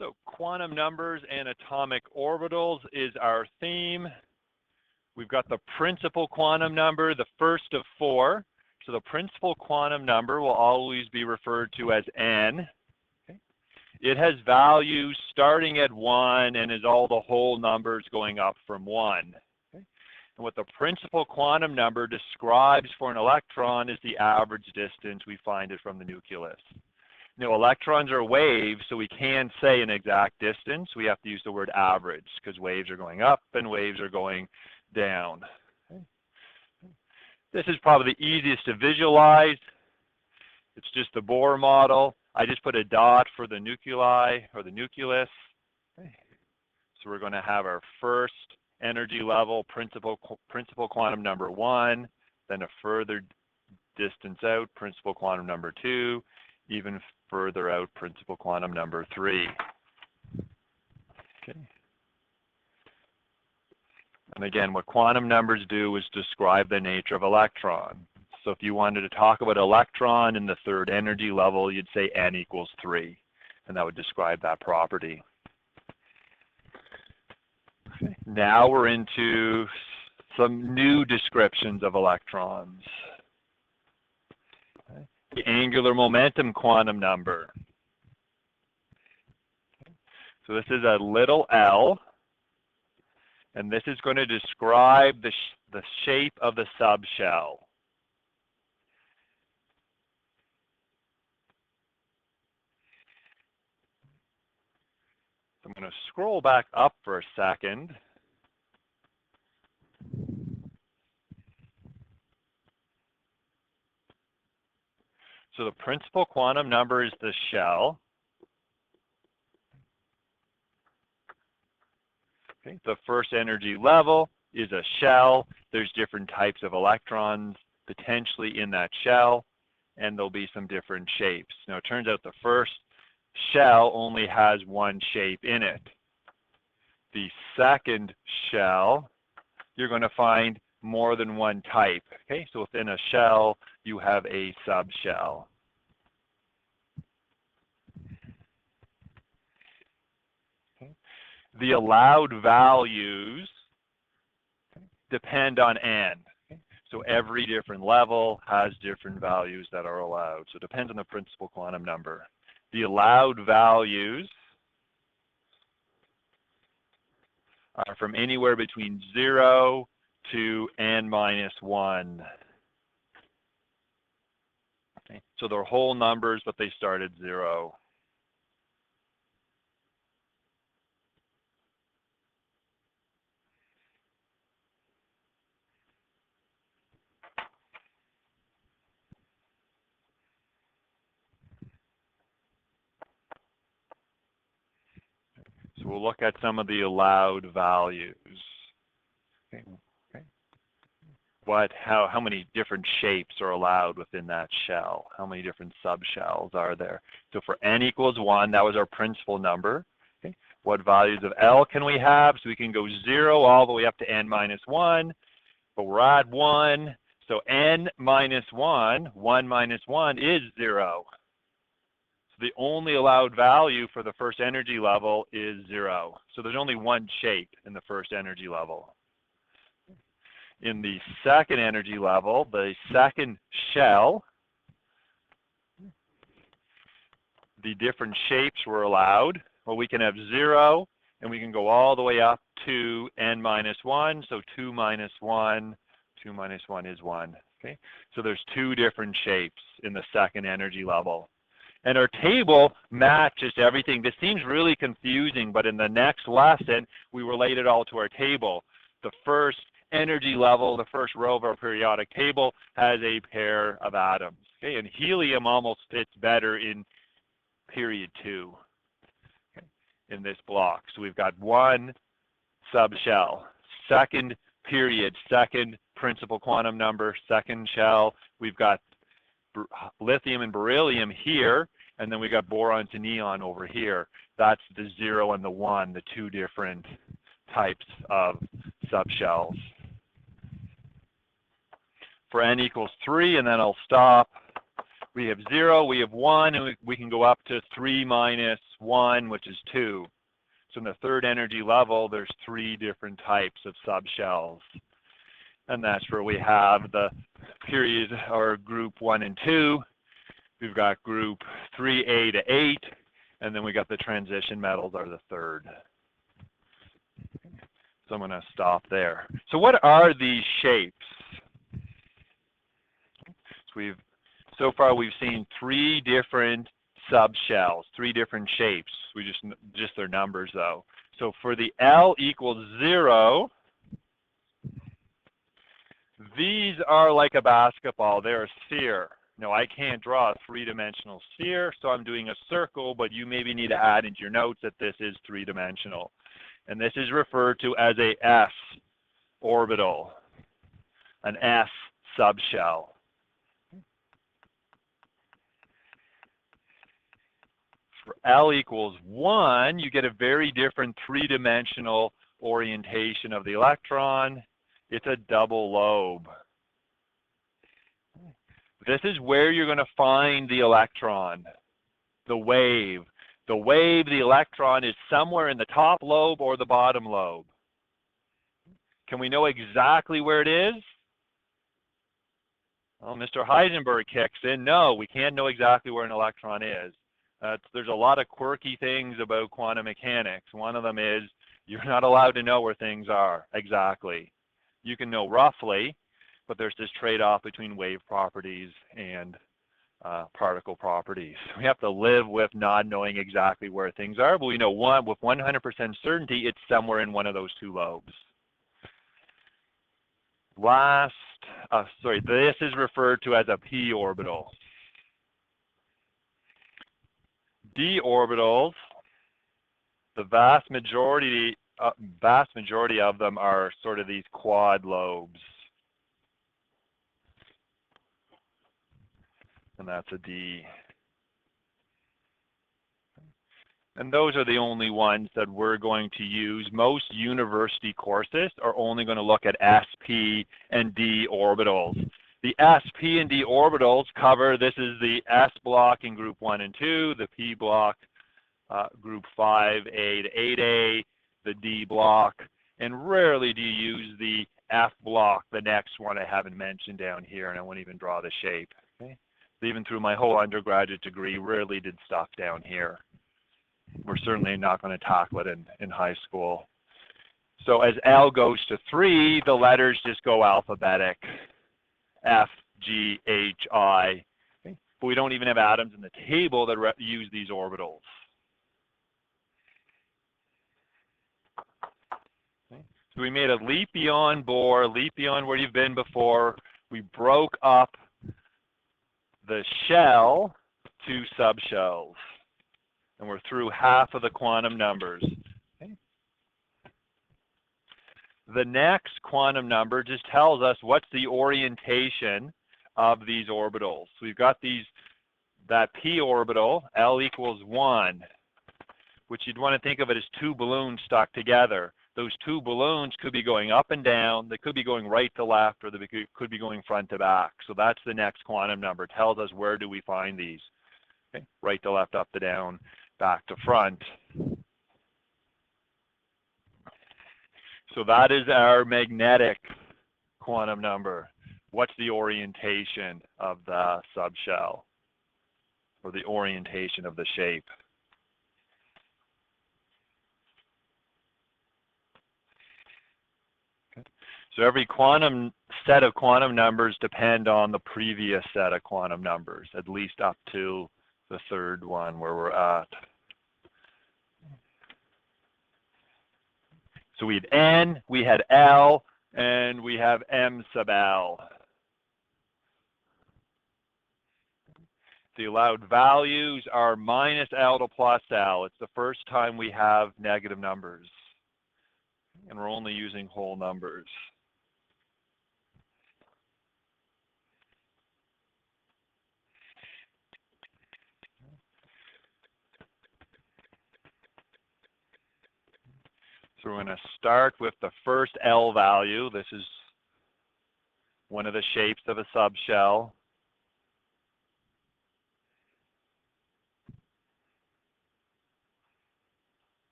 So quantum numbers and atomic orbitals is our theme. We've got the principal quantum number, the first of four. So the principal quantum number will always be referred to as n. Okay. It has values starting at 1 and is all the whole numbers going up from 1. Okay. And what the principal quantum number describes for an electron is the average distance we find it from the nucleus. Now, electrons are waves, so we can't say an exact distance. We have to use the word average because waves are going up and waves are going down. Okay. This is probably the easiest to visualize. It's just the Bohr model. I just put a dot for the nuclei or the nucleus. Okay. So we're going to have our first energy level, principal quantum number 1, then a further distance out, principal quantum number 2, even further out, principal quantum number 3. Okay. And again, what quantum numbers do is describe the nature of electron. So if you wanted to talk about electron in the third energy level, you'd say n equals 3, and that would describe that property. Okay. Now we're into some new descriptions of electrons. Okay. The angular momentum quantum number. Okay. So this is a little l, and this is going to describe the shape of the subshell. So I'm going to scroll back up for a second. So the principal quantum number is the shell. Okay. The first energy level is a shell. There's different types of electrons potentially in that shell, and there'll be some different shapes. Now, it turns out the first shell only has one shape in it. The second shell, you're going to find more than one type. Okay, so within a shell, you have a subshell. Okay. The allowed values depend on n. Okay. So every different level has different values that are allowed. So it depends on the principal quantum number. The allowed values are from anywhere between 0 to n minus 1. Okay. So they're whole numbers, but they start at 0. So we'll look at some of the allowed values. Okay. Okay. How many different shapes are allowed within that shell? How many different subshells are there? So for n equals 1, that was our principal number. Okay. What values of L can we have? So we can go 0 all the way up to n minus 1, but we're at 1. So n minus 1, 1 minus 1 is 0. The only allowed value for the first energy level is 0. So there's only one shape in the first energy level. In the second energy level, the second shell, the different shapes were allowed. Well, we can have 0, and we can go all the way up to n minus 1. So 2 minus 1, 2 minus 1 is 1. Okay? So there's two different shapes in the second energy level. And our table matches everything. This seems really confusing, but in the next lesson, we relate it all to our table. The first energy level, the first row of our periodic table, has a pair of atoms. Okay? And helium almost fits better in period 2, okay, in this block. So we've got one subshell, second period, second principal quantum number, second shell. We've got lithium and beryllium here, and then we got boron to neon over here. That's the 0 and the 1, the two different types of subshells. For n equals 3, and then I'll stop. We have 0, we have 1, and we can go up to 3 minus 1, which is 2. So in the third energy level, there's 3 different types of subshells. And that's where we have the period or group 1 and 2. We've got group 3A to 8, and then we got the transition metals are the third. So I'm going to stop there. So what are these shapes? So far we've seen 3 different subshells, 3 different shapes. We just their numbers though. So for the L equals 0, these are like a basketball. They're a sphere. No, I can't draw a 3-dimensional sphere, so I'm doing a circle, but you maybe need to add into your notes that this is 3-dimensional. And this is referred to as a S orbital, an S subshell. For L equals 1, you get a very different 3-dimensional orientation of the electron. It's a double lobe. This is where you're going to find the electron, the wave. The wave, the electron, is somewhere in the top lobe or the bottom lobe. Can we know exactly where it is? Well, Mr. Heisenberg kicks in. No, we can't know exactly where an electron is. There's a lot of quirky things about quantum mechanics. One of them is you're not allowed to know where things are exactly. You can know roughly, but there's this trade-off between wave properties and particle properties. We have to live with not knowing exactly where things are, but we know with 100% certainty it's somewhere in one of those 2 lobes. This is referred to as a p orbital. D orbitals, the vast majority of them are sort of these quad lobes. And that's a D. And those are the only ones that we're going to use. Most university courses are only going to look at SP and D orbitals. The SP and D orbitals cover, this is the S block in group 1 and 2, the P block, group 5A to 8A, the D block, and rarely do you use the F block, the next one I haven't mentioned down here, and I won't even draw the shape. Okay? Even through my whole undergraduate degree, rarely did stuff down here. We're certainly not going to tackle it in high school. So as L goes to 3, the letters just go alphabetic. F, G, H, I. Okay? But we don't even have atoms in the table that use these orbitals. Okay? So we made a leap beyond Bohr, leap beyond where you've been before. We broke up the shell to subshells. And we're through half of the quantum numbers. Okay? The next quantum number just tells us what's the orientation of these orbitals. So we've got that p orbital, L equals 1, which you'd want to think of it as 2 balloons stuck together. Those 2 balloons could be going up and down, they could be going right to left, or they could be going front to back. So that's the next quantum number. It tells us where do we find these. Okay? Right to left, up to down, back to front. So that is our magnetic quantum number. What's the orientation of the subshell, or the orientation of the shape? Okay. So every set of quantum numbers depend on the previous set of quantum numbers, at least up to the third one where we're at. So we had N, we had L, and we have M sub L. The allowed values are minus L to plus L. It's the first time we have negative numbers. And we're only using whole numbers. So we're going to start with the first L value. This is one of the shapes of a subshell.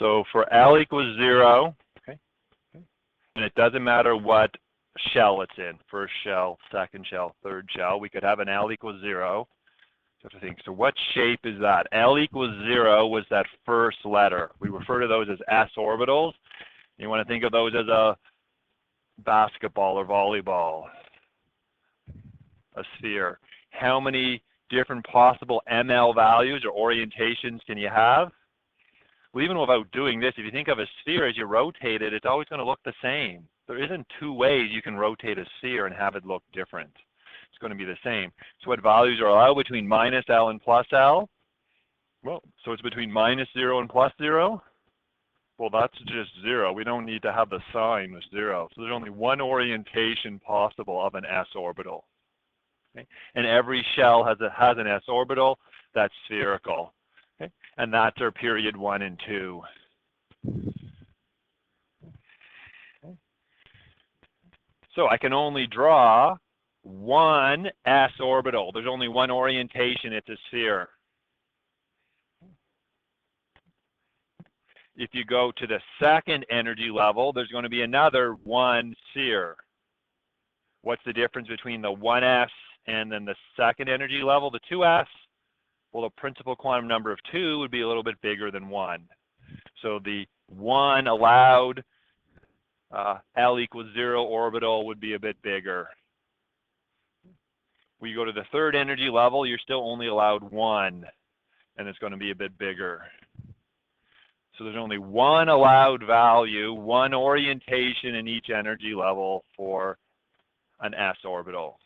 So for L equals 0, okay, and it doesn't matter what shell it's in, first shell, second shell, third shell, we could have an L equals 0. So to think, so what shape is that? L equals 0 was that first letter. We refer to those as s orbitals. You want to think of those as a basketball or volleyball, a sphere. How many different possible ML values or orientations can you have? Well, even without doing this, if you think of a sphere as you rotate it, it's always going to look the same. There isn't two ways you can rotate a sphere and have it look different. It's going to be the same. So what values are allowed between minus L and plus L? Well, so it's between minus 0 and plus 0? Well, that's just 0. We don't need to have the sign with 0. So there's only one orientation possible of an s orbital. Okay? And every shell has an s orbital that's spherical. Okay? And that's our period 1 and 2. Okay? So I can only draw one s orbital. There's only one orientation, it's a sphere. If you go to the second energy level, there's going to be another one sphere. What's the difference between the 1s and then the second energy level, the 2s? Well, the principal quantum number of 2 would be a little bit bigger than 1. So the 1 allowed L equals 0 orbital would be a bit bigger. When you go to the third energy level, you're still only allowed 1, and it's going to be a bit bigger. So there's only one allowed value, one orientation in each energy level for an s orbital.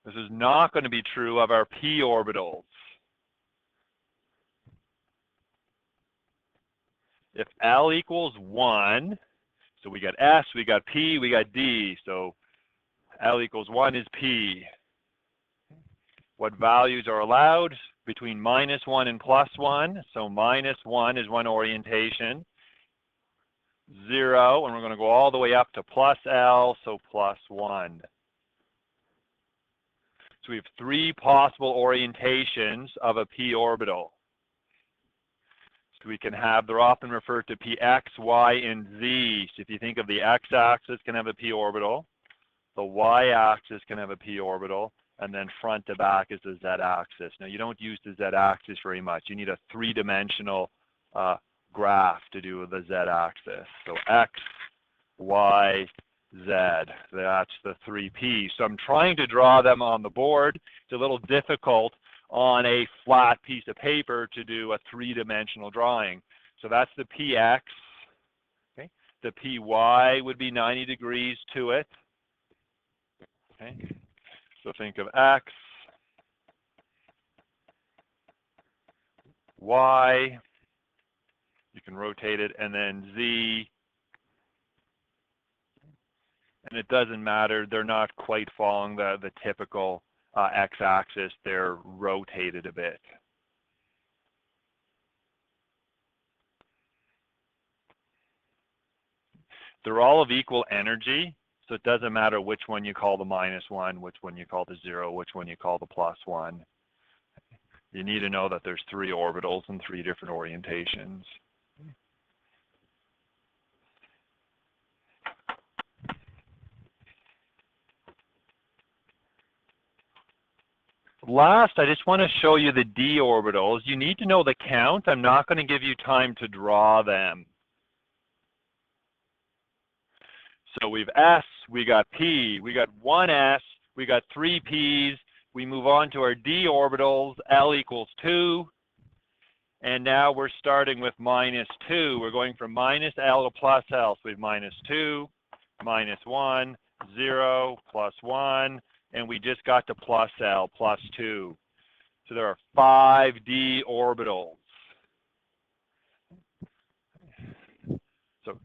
This is not going to be true of our p orbitals. If L equals 1, so we got S, we got P, we got D. So L equals 1 is P. What values are allowed? Between minus 1 and plus 1. So minus 1 is one orientation. 0, and we're going to go all the way up to plus L, so plus 1. So we have 3 possible orientations of a p orbital. So we can have, they're often referred to px, y, and z. So if you think of the x-axis can have a p orbital, the y-axis can have a p orbital, and then front to back is the z-axis. Now you don't use the z-axis very much. You need a 3-dimensional graph to do the z-axis. So x, y, z. That's the 3 P's. So I'm trying to draw them on the board. It's a little difficult on a flat piece of paper to do a 3-dimensional drawing. So that's the px. Okay. The py would be 90 degrees to it. Okay. So think of x, y, you can rotate it, and then z. And it doesn't matter, they're not quite following the typical x-axis, they're rotated a bit. They're all of equal energy, so it doesn't matter which one you call the -1, which one you call the 0, which one you call the +1. You need to know that there's 3 orbitals and 3 different orientations. Last, I just want to show you the d orbitals. You need to know the count. I'm not going to give you time to draw them. So we've S, we got P, we got 1s, we got 3 P's. We move on to our d orbitals, L equals 2. And now we're starting with -2. We're going from minus L to plus L. So we have -2, -1, 0, +1. And we just got to plus L, +2. So there are 5 d orbitals. So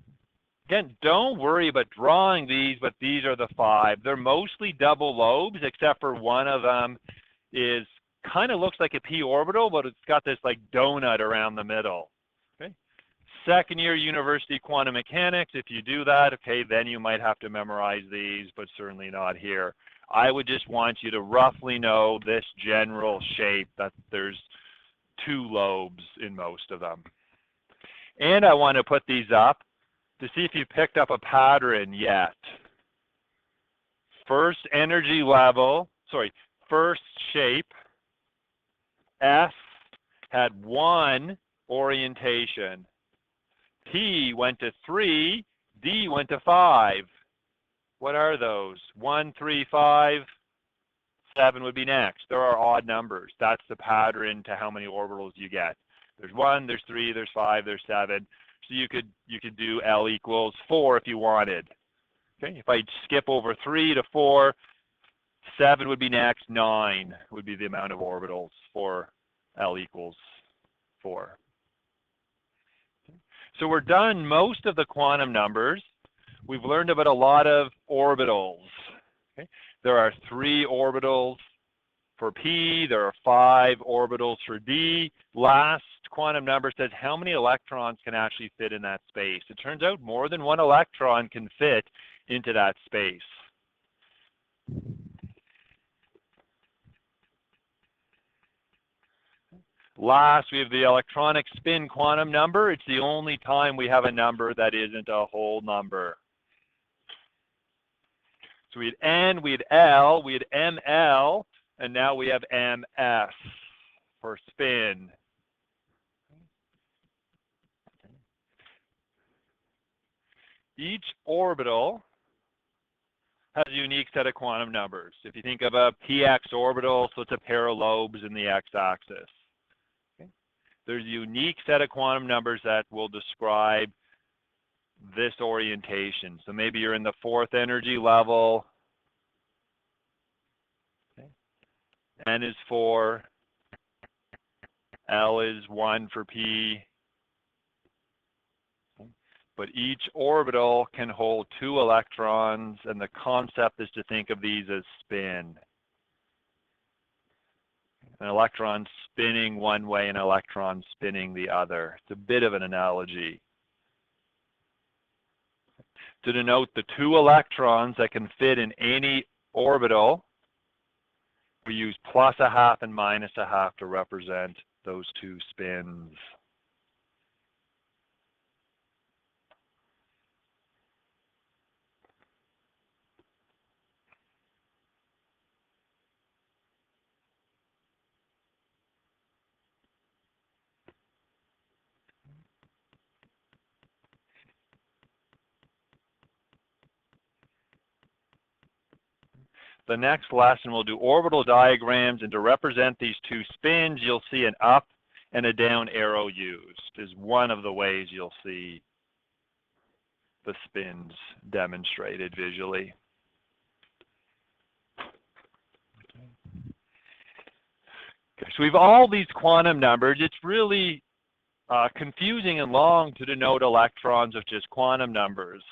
again, don't worry about drawing these, but these are the 5. They're mostly double lobes, except for one of them is kind of looks like a p orbital, but it's got this like donut around the middle. Okay. Second year university quantum mechanics, if you do that, okay, then you might have to memorize these, but certainly not here. I would just want you to roughly know this general shape, that there's 2 lobes in most of them. And I want to put these up to see if you picked up a pattern yet. First energy level, first shape, S had 1 orientation. P went to 3, D went to 5. What are those? 1, 3, 5, 7 would be next. There are odd numbers. That's the pattern to how many orbitals you get. There's 1, there's 3, there's 5, there's 7. So you could do L equals 4 if you wanted. Okay, if I skip over 3 to 4, 7 would be next, 9 would be the amount of orbitals for L equals 4. So we're done most of the quantum numbers. We've learned about a lot of orbitals. Okay? There are 3 orbitals for P, there are 5 orbitals for D. Last quantum number says how many electrons can actually fit in that space. It turns out more than 1 electron can fit into that space. Last, we have the electronic spin quantum number. It's the only time we have a number that isn't a whole number. So we had N, we had L, we had ML, and now we have MS for spin. Each orbital has a unique set of quantum numbers. If you think of a px orbital, so it's a pair of lobes in the x-axis. Okay? There's a unique set of quantum numbers that will describe this orientation. So maybe you're in the 4th energy level. Okay. N is 4. L is 1 for P. But each orbital can hold 2 electrons, and the concept is to think of these as spin. An electron spinning one way, an electron spinning the other. It's a bit of an analogy. To denote the 2 electrons that can fit in any orbital, we use +1/2 and -1/2 to represent those 2 spins. The next lesson we'll do orbital diagrams, and to represent these 2 spins, you'll see an up and a down arrow used is one of the ways you'll see the spins demonstrated visually. Okay, so we have all these quantum numbers. It's really confusing and long to denote electrons with just quantum numbers.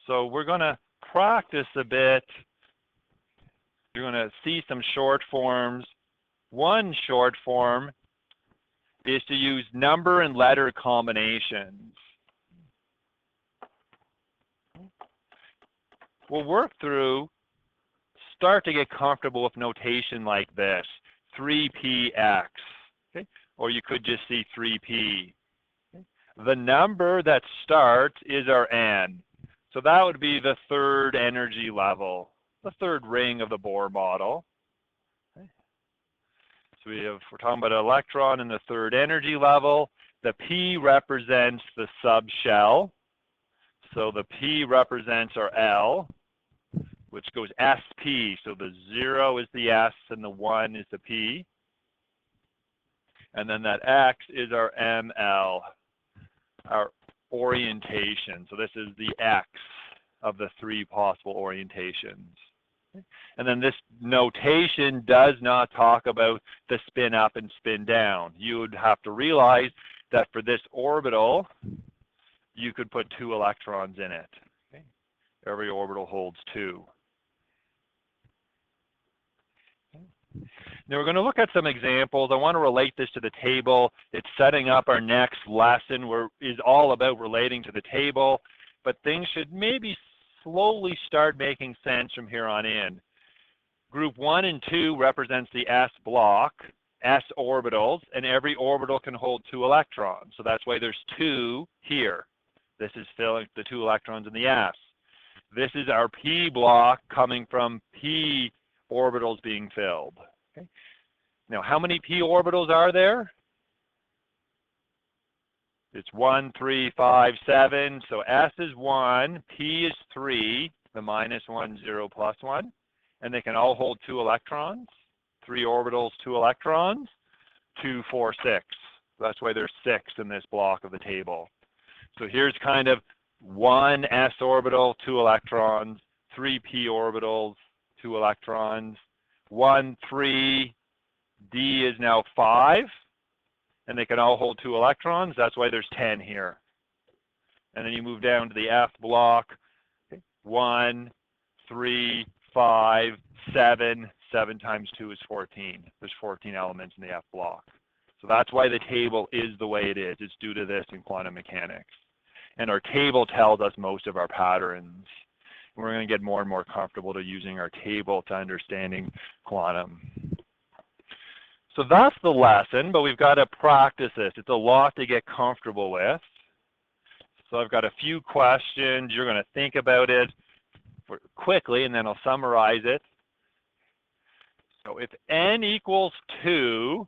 So we're going to practice a bit. You're going to see some short forms. One short form is to use number and letter combinations. We'll work through, start to get comfortable with notation like this, 3px, okay? Or you could just see 3p. Okay? The number that starts is our n. So that would be the 3rd energy level, the 3rd ring of the Bohr model. Okay. So we're talking about an electron in the 3rd energy level. The P represents the subshell. So the P represents our L, which goes SP. So the 0 is the S and the 1 is the P. And then that X is our ML, our orientation. So this is the X of the 3 possible orientations. And then this notation does not talk about the spin up and spin down. You would have to realize that for this orbital, you could put 2 electrons in it. Okay? Every orbital holds 2. Now we're going to look at some examples. I want to relate this to the table. It's setting up our next lesson where is all about relating to the table, but things should maybe slowly start making sense from here on in. Group 1 and 2 represents the S block. s orbitals, and every orbital can hold 2 electrons. So that's why there's 2 here. This is filling the 2 electrons in the s. This is our p block coming from p orbitals being filled. Okay. Now, how many p orbitals are there? It's 1, 3, 5, 7. So s is 1, p is 3, the -1, 0, +1. And they can all hold 2 electrons. 3 orbitals, 2 electrons. 2, 4, 6. That's why there's 6 in this block of the table. So here's kind of 1 s orbital, 2 electrons. 3 p orbitals, 2 electrons. 1, 3, d is now 5. And they can all hold 2 electrons. That's why there's 10 here. And then you move down to the f block. 1, 3, 5, 7. 7 times 2 is 14. There's 14 elements in the f block. So that's why the table is the way it is. It's due to this in quantum mechanics. And our table tells us most of our patterns. We're going to get more and more comfortable to using our table to understanding quantum. So that's the lesson, but we've got to practice this. It's a lot to get comfortable with. So I've got a few questions. You're going to think about it quickly, and then I'll summarize it. So if n equals 2,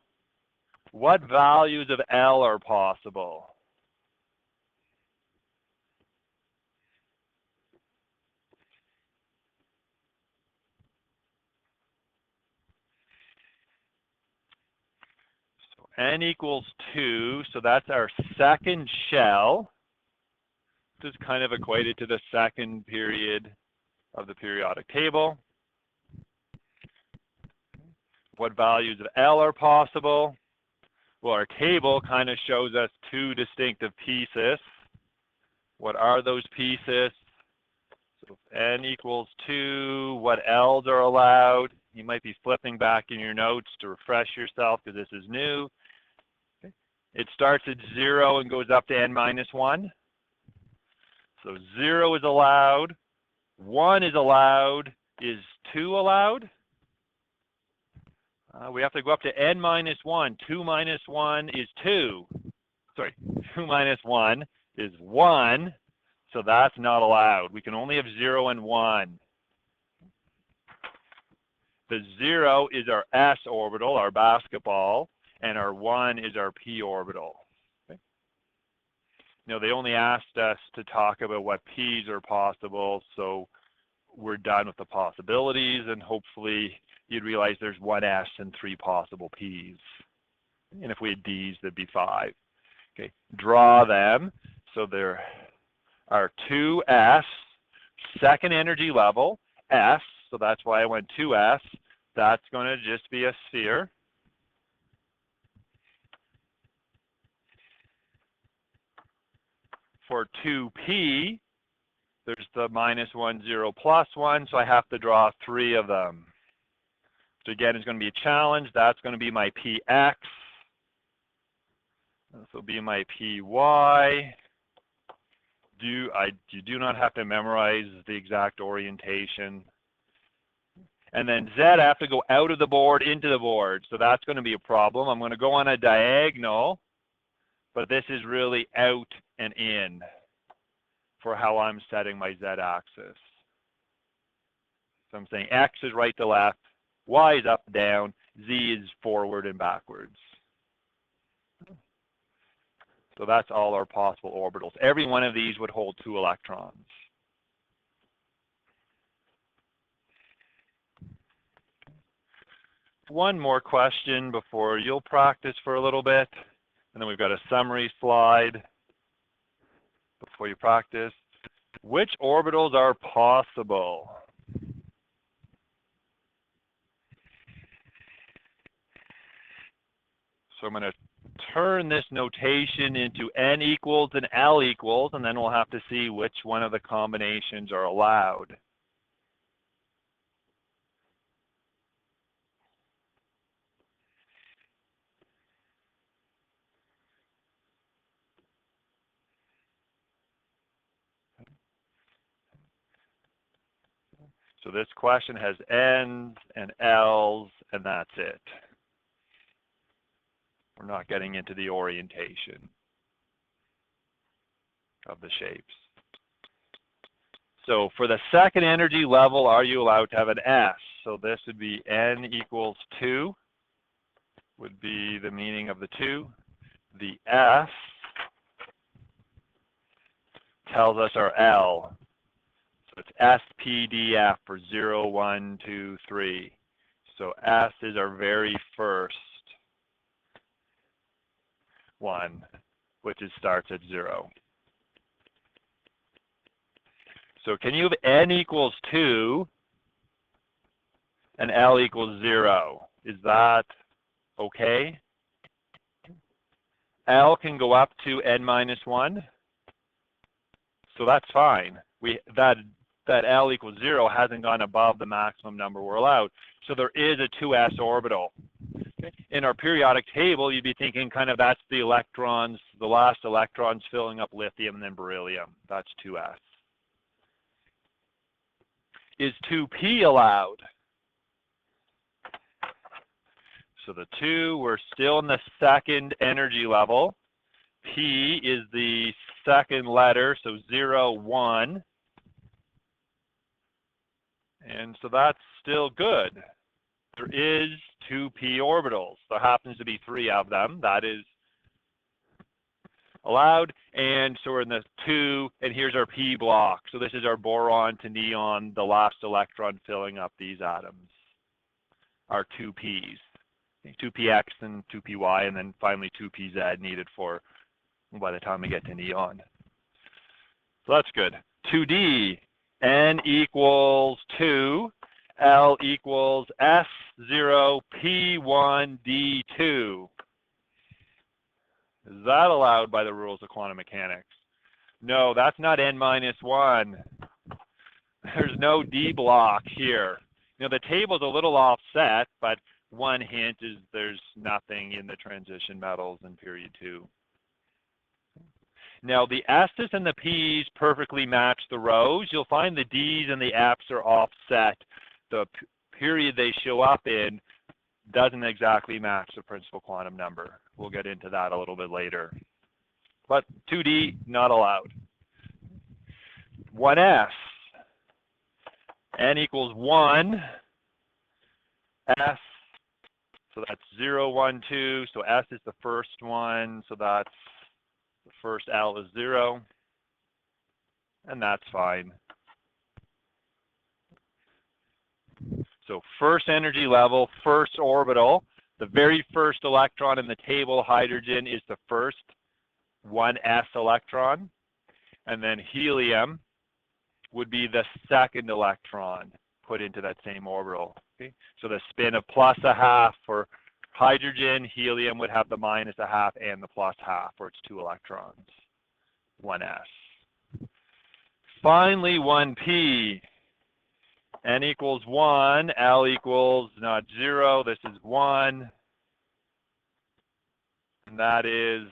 what values of L are possible? So n equals 2, so that's our second shell. This is kind of equated to the second period of the periodic table. What values of L are possible? Well, our table kind of shows us 2 distinctive pieces. What are those pieces? So if n equals 2, what L's are allowed? You might be flipping back in your notes to refresh yourself because this is new. Okay. It starts at 0 and goes up to n minus 1. So 0 is allowed, 1 is allowed. Is 2 allowed? We have to go up to n minus 1. 2 minus 1 is 2. Sorry, 2 minus 1 is 1. So that's not allowed. We can only have 0 and 1. The 0 is our s orbital, our basketball, and our 1 is our p orbital. Okay. Now, they only asked us to talk about what p's are possible, so we're done with the possibilities, and hopefully you'd realize there's 1 s and 3 possible p's. And if we had d's, there'd be 5. Okay, draw them. So there are 2s, second energy level, s, so that's why I went 2s. That's going to just be a sphere. For 2p, there's the -1, 0, +1, so I have to draw 3 of them. So again, it's going to be a challenge. That's going to be my px. This will be my py. You do not have to memorize the exact orientation. And then z, I have to go out of the board into the board. So that's going to be a problem. I'm going to go on a diagonal, but this is really out and in for how I'm setting my z-axis. So I'm saying x is right to left, y is up, down, z is forward and backwards. So that's all our possible orbitals. Every one of these would hold 2 electrons. One more question before you'll practice for a little bit. And then we've got a summary slide before you practice. Which orbitals are possible? So I'm going to turn this notation into n equals and L equals, and then we'll have to see which one of the combinations are allowed. So this question has N's and L's, and that's it. We're not getting into the orientation of the shapes. So for the second energy level, are you allowed to have an S? So this would be N equals 2, would be the meaning of the 2. The S tells us our L. So it's SPDF for 0, 1, 2, 3. So S is our very first one, which starts at 0. So can you have N equals 2 and L equals 0? Is that okay? L can go up to N minus 1. So that's fine. That L equals 0 hasn't gone above the maximum number we're allowed. So there is a 2s orbital. In our periodic table, you'd be thinking kind of that's the electrons, the last electrons filling up lithium and then beryllium. That's 2s. Is 2p allowed? So the 2, we're still in the second energy level. P is the second letter, so 0, 1. And so that's still good. There is 2p orbitals. There happens to be 3 of them. That is allowed. And so we're in the 2, and here's our p block. So this is our boron to neon, the last electron filling up these atoms. Our 2p's. 2px and 2py, and then finally 2pz needed for by the time we get to neon. So that's good. 2d, N equals 2, L equals S0, P1, D2. Is that allowed by the rules of quantum mechanics? No, that's not N minus 1. There's no D block here. You know, the table's a little offset, but one hint is there's nothing in the transition metals in period 2. Now the S's and the P's perfectly match the rows. You'll find the D's and the F's are offset. The period they show up in doesn't exactly match the principal quantum number. We'll get into that a little bit later. But 2D, not allowed. 1s, N equals 1, S, so that's 0, 1, 2, so S is the first one, so that's the first L is 0, and that's fine. So first energy level, first orbital, the very first electron in the table, hydrogen, is the first 1s electron, and then helium would be the second electron put into that same orbital. Okay? So the spin of +0.5 for hydrogen, helium would have the -0.5 and the +0.5 for its 2 electrons, 1s. Finally, 1p, N equals 1, L equals not 0, this is 1, and that is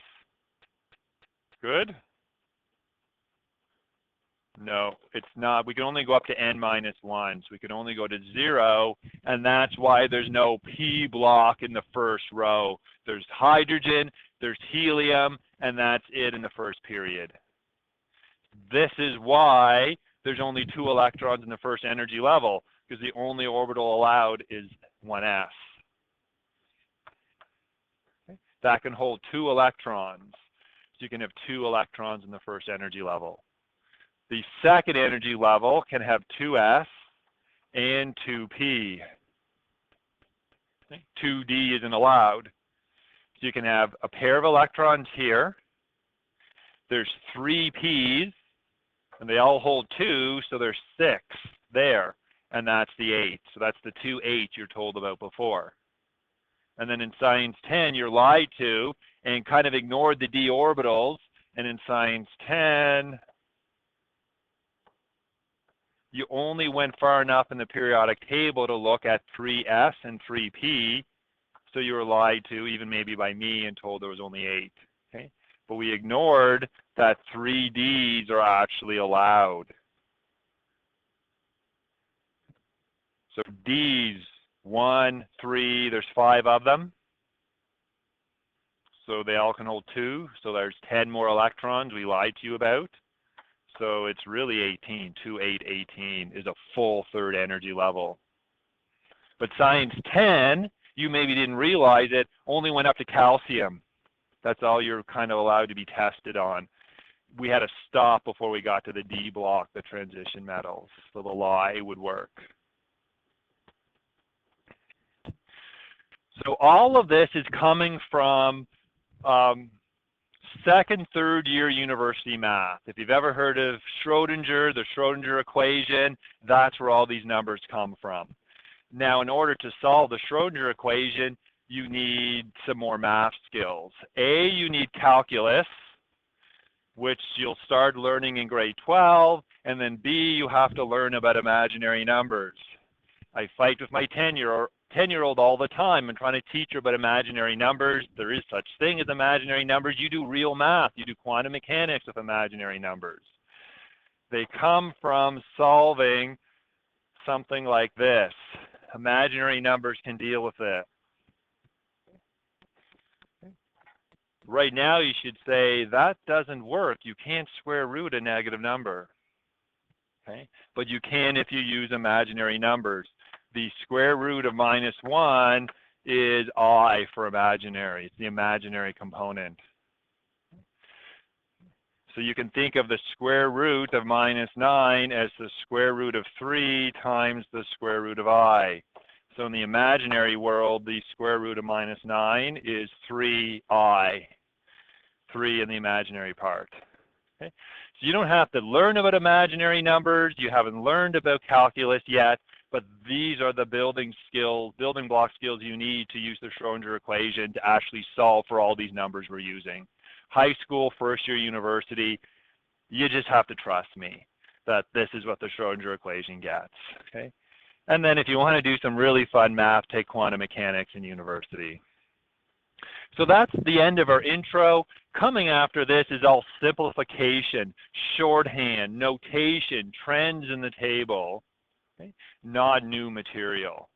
good? No, it's not. We can only go up to N minus 1, so we can only go to 0, and that's why there's no P block in the first row. There's hydrogen, there's helium, and that's it in the first period. This is why there's only 2 electrons in the first energy level, because the only orbital allowed is 1s. Okay. That can hold 2 electrons. So you can have 2 electrons in the first energy level. The second energy level can have 2s and 2p. Okay. 2d isn't allowed. So you can have a pair of electrons here. There's 3 p's, and they all hold 2, so there's 6 there, and that's the 8. So that's the 2-8 you're told about before. And then in science 10, you're lied to and kind of ignored the d orbitals, and in science 10, you only went far enough in the periodic table to look at 3s and 3p, so you were lied to, even maybe by me, and told there was only 8. Okay? But we ignored that 3Ds are actually allowed. So Ds, 1, 3, there's 5 of them. So they all can hold 2. So there's 10 more electrons we lied to you about. So it's really 18. 2, 8, 18 is a full third energy level. But science 10, you maybe didn't realize it, only went up to calcium. That's all you're kind of allowed to be tested on. We had to stop before we got to the D block, the transition metals, so the lie would work. So all of this is coming from second, third year university math. If you've ever heard of Schrodinger, the Schrodinger equation, that's where all these numbers come from. Now, in order to solve the Schrodinger equation, you need some more math skills. A, you need calculus, which you'll start learning in grade 12, and then B, you have to learn about imaginary numbers. I fight with my 10-year-old all the time and trying to teach her about imaginary numbers. There is such thing as imaginary numbers. You do real math. You do quantum mechanics with imaginary numbers. They come from solving something like this. Imaginary numbers can deal with it. Right now, you should say, that doesn't work. You can't square root a negative number. Okay? But you can if you use imaginary numbers. The square root of -1 is I for imaginary. It's the imaginary component. So you can think of the square root of -9 as the square root of 3 times the square root of I. So in the imaginary world, the square root of -9 is 3I. 3 in the imaginary part. Okay? So you don't have to learn about imaginary numbers. You haven't learned about calculus yet, but these are the building block skills you need to use the Schrodinger equation to actually solve for all these numbers we're using. High school, first year university, you just have to trust me that this is what the Schrodinger equation gets. Okay? And then if you want to do some really fun math, take quantum mechanics in university. So that's the end of our intro. Coming after this is all simplification, shorthand, notation, trends in the table, okay? Not new material.